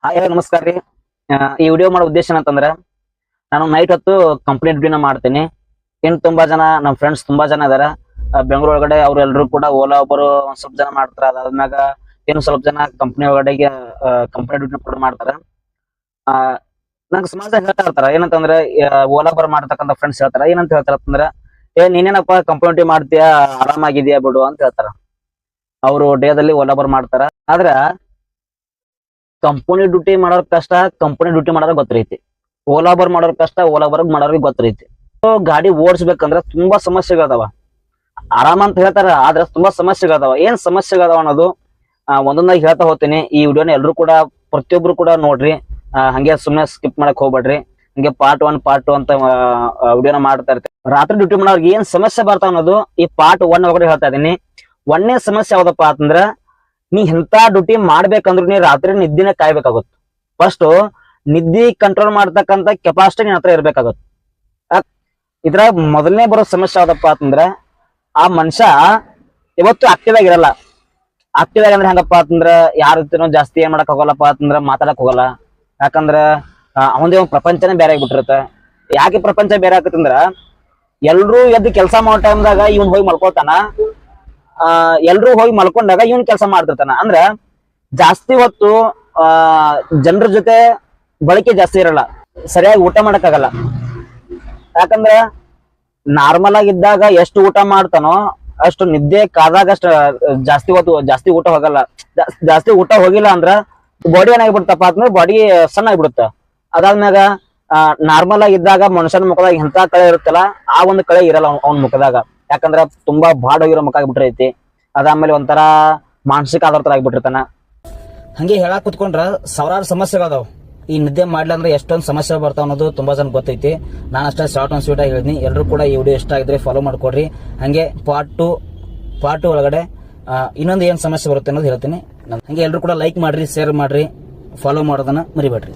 Hi ನಮಸ್ಕಾರ ರೀ. ಈ ವಿಡಿಯೋ ಮಾಡೋ ಉದ್ದೇಶ ಏನಂತಂದ್ರೆ, ನಾನು ನೈಟ್ ಹೊತ್ತು ಕಂಪ್ನಿ ಡ್ಯೂಟಿನ ಮಾಡ್ತೀನಿ. ಇನ್ನು ತುಂಬಾ ಜನ ನಮ್ಮ ಫ್ರೆಂಡ್ಸ್ ತುಂಬಾ ಜನ ಇದಾರ ಬೆಂಗಳೂರು ಒಳಗಡೆ. ಅವ್ರೆಲ್ಲರೂ ಕೂಡ ಓಲಾ ಒಬ್ಬರು ಒಂದ್ ಸ್ವಲ್ಪ ಜನ ಮಾಡ್ತಾರ. ಅದಾದ್ಮ್ಯಾಗ ಇನ್ನು ಸ್ವಲ್ಪ ಜನ ಕಂಪ್ನಿ ಒಳಗಡೆಗೆ ಕಂಪ್ನಿ ಡ್ಯೂಟಿನ ಕೂಡ ಮಾಡ್ತಾರ. ನಂಗೆ ಸಮಾಜ ಹೇಳ್ತಾ ಇರ್ತಾರ ಏನಂತಂದ್ರೆ, ಓಲಾ ಬರ್ ಮಾಡ್ತಕ್ಕಂಥ ಫ್ರೆಂಡ್ಸ್ ಹೇಳ್ತಾರ ಏನಂತ ಹೇಳ್ತಾರ ಅಂತಂದ್ರ, ನೀನೇನಪ್ಪ ಕಂಪ್ನಿ ಡ್ಯೂಟಿ ಮಾಡ್ತೀಯಾ, ಆರಾಮಾಗಿದ್ಯಾ ಬಿಡು ಅಂತ ಹೇಳ್ತಾರ. ಅವರು ಡೇದಲ್ಲಿ ಓಲಾ ಬರ್ ಮಾಡ್ತಾರ. ಆದ್ರ ಕಂಪನಿ ಡ್ಯೂಟಿ ಮಾಡೋರ್ ಕಷ್ಟ ಕಂಪನಿ ಡ್ಯೂಟಿ ಮಾಡೋರ್ ಗೊತ್ತೈತಿ. ಓಲಾ ಬರ್ ಮಾಡೋರ್ ಕಷ್ಟ ಓಲಾ ಬರ್ ಮಾಡೋರ್ಗೆ ಗೊತ್ತೈತಿ. ಗಾಡಿ ಓಡಿಸ್ಬೇಕಂದ್ರ ತುಂಬಾ ಸಮಸ್ಯೆಗಳದಾವ. ಆರಾಮ ಅಂತ ಹೇಳ್ತಾರ, ಆದ್ರೆ ತುಂಬಾ ಸಮಸ್ಯೆಗಳದಾವ. ಏನ್ ಸಮಸ್ಯೆಗಳದಾವ ಅನ್ನೋದು ಒಂದೊಂದಾಗಿ ಹೇಳ್ತಾ ಹೋಗ್ತೀನಿ. ಈ ವಿಡಿಯೋನ ಎಲ್ರು ಕೂಡ ಪ್ರತಿಯೊಬ್ರು ಕೂಡ ನೋಡ್ರಿ. ಹಂಗೆ ಸುಮ್ನೆ ಸ್ಕಿಪ್ ಮಾಡಕ್ ಹೋಗ್ಬೇಡ್ರಿ. ಹಂಗೆ ಪಾರ್ಟ್ 1 ಪಾರ್ಟ್ 2 ಅಂತ ವಿಡಿಯೋನ ಮಾಡ್ತಾ ಇರ್ತೀನಿ. ರಾತ್ರಿ ಡ್ಯೂಟಿ ಮಾಡೋರ್ಗೆ ಏನ್ ಸಮಸ್ಯೆ ಬರ್ತಾವ ಅನ್ನೋದು ಈ ಪಾರ್ಟ್ 1 ಒಳಗಡೆ ಹೇಳ್ತಾ ಇದೀನಿ. ಒಂದನೇ ಸಮಸ್ಯೆ ಯಾವ್ದಪ್ಪ ಅಂತಂದ್ರ, ನೀ ಎಂತ ಡ್ಯೂಟಿ ಮಾಡ್ಬೇಕಂದ್ರು ನೀ ರಾತ್ರಿ ನಿದ್ದಿನ ಕಾಯ್ಬೇಕಾಗುತ್ತೆ. ಫಸ್ಟ್ ನಿದ್ದಿ ಕಂಟ್ರೋಲ್ ಮಾಡ್ತಕ್ಕಂತ ಕೆಪಾಸಿಟಿ ನಿನ್ನ ಹತ್ರ ಇರ್ಬೇಕಾಗುತ್ತೆ. ಇದ್ರಾಗ ಮೊದಲನೇ ಬರೋ ಸಮಸ್ಯೆ ಯಾವ್ದಪ್ಪ ಅಂತಂದ್ರ, ಆ ಮನುಷ್ಯ ಇವತ್ತು ಆಕ್ಟಿವ್ ಆಗಿರಲ್ಲ. ಆಕ್ಟಿವ್ ಆಗಿ ಅಂದ್ರೆ ಹೆಂಗಪ್ಪ ಅಂತಂದ್ರ, ಯಾರ ಜೊತೆನೂ ಜಾಸ್ತಿ ಏನ್ ಮಾಡಕ್ ಹೋಗಲ್ಲಪ್ಪ ಅಂತಂದ್ರ ಮಾತಾಡಕ್ ಹೋಗಲ್ಲ. ಯಾಕಂದ್ರ ಅವನದೇ ಒಂದು ಪ್ರಪಂಚನೇ ಬೇರೆ ಆಗ್ಬಿಟ್ಟಿರುತ್ತೆ. ಯಾಕೆ ಪ್ರಪಂಚ ಬೇರೆ ಆಗತ್ತಂದ್ರ, ಎಲ್ರು ಎದ್ದು ಕೆಲಸ ಮಾಡೋ ಟೈಮ್ದಾಗ ಇವನ್ ಹೋಗಿ ಮಲ್ಕೋತಾನ. ಎಲ್ರು ಹೋಗಿ ಮಲ್ಕೊಂಡಾಗ ಇವನ್ ಕೆಲಸ ಮಾಡ್ತಿರ್ತಾನ. ಅಂದ್ರ ಜಾಸ್ತಿ ಹೊತ್ತು ಜನರ ಜೊತೆ ಬಳಕೆ ಜಾಸ್ತಿ ಇರಲ್ಲ. ಸರಿಯಾಗಿ ಊಟ ಮಾಡಕ್ಕಾಗಲ್ಲ. ಯಾಕಂದ್ರ ನಾರ್ಮಲ್ ಆಗಿದ್ದಾಗ ಎಷ್ಟು ಊಟ ಮಾಡ್ತಾನೋ ಅಷ್ಟು ನಿದ್ದೆ ಕಾದಾಗ ಅಷ್ಟು ಜಾಸ್ತಿ ಊಟ ಹೋಗಲ್ಲ. ಜಾಸ್ತಿ ಊಟ ಹೋಗಿಲ್ಲ ಅಂದ್ರ ಬಾಡಿ ಏನಾಗ್ಬಿಡ್ತಪ್ಪ ಅಂತಂದ್ರೆ ಬಾಡಿ ಸಣ್ಣ ಆಗ್ಬಿಡುತ್ತ. ಅದಾದ್ಮ್ಯಾಗ ನಾರ್ಮಲ್ ಆಗಿದ್ದಾಗ ಮನುಷ್ಯನ ಮುಖದಾಗ ಎಂತ ಕಳೆ ಇರುತ್ತಲ್ಲ, ಆ ಒಂದು ಕಳೆ ಇರಲ್ಲ ಅವ್ನ ಮುಖದಾಗ. ಯಾಕಂದ್ರ ತುಂಬಾ ಬಾಡ್ ಹೋಗಿರೋ ಮುಖ ಆಗ್ಬಿಟ್ಟಿರೈತಿ. ಅದಾದ್ಮೇಲೆ ಒಂಥರ ಮಾನಸಿಕ ಆಧಾರ ಆಗ್ಬಿಟ್ಟಿರ್ತಾನ. ಹಂಗೆ ಹೇಳಕ್ ಕುತ್ಕೊಂಡ್ರ ಸಾವಿರಾರು ಸಮಸ್ಯೆಗಳದಾವ್. ಈ ನಿದ್ದೆ ಮಾಡ್ಲಿಲ್ಲ ಅಂದ್ರೆ ಎಷ್ಟೊಂದು ಸಮಸ್ಯೆ ಬರ್ತಾವ ಅನ್ನೋದು ತುಂಬಾ ಜನ ಗೊತ್ತೈತಿ. ನಾನು ಅಷ್ಟೇ ಶಾರ್ಟ್ ಅಂಡ್ ಸ್ವೀಟ್ ಆಗಿ ಹೇಳಿದ್ನಿ. ಎಲ್ರು ಕೂಡ ಈ ವಿಡಿಯೋ ಇಷ್ಟ ಆಗಿದ್ರೆ ಫಾಲೋ ಮಾಡ್ಕೊಡ್ರಿ. ಹಂಗೆ ಪಾರ್ಟ್ 2 ಒಳಗಡೆ ಇನ್ನೊಂದು ಏನ್ ಸಮಸ್ಯೆ ಬರುತ್ತೆ ಅನ್ನೋದು ಹೇಳ್ತೀನಿ. ಹಂಗೆ ಎಲ್ರು ಕೂಡ ಲೈಕ್ ಮಾಡ್ರಿ, ಶೇರ್ ಮಾಡ್ರಿ, ಫಾಲೋ ಮಾಡೋದನ್ನ ಮರಿಬೇಡ್ರಿ.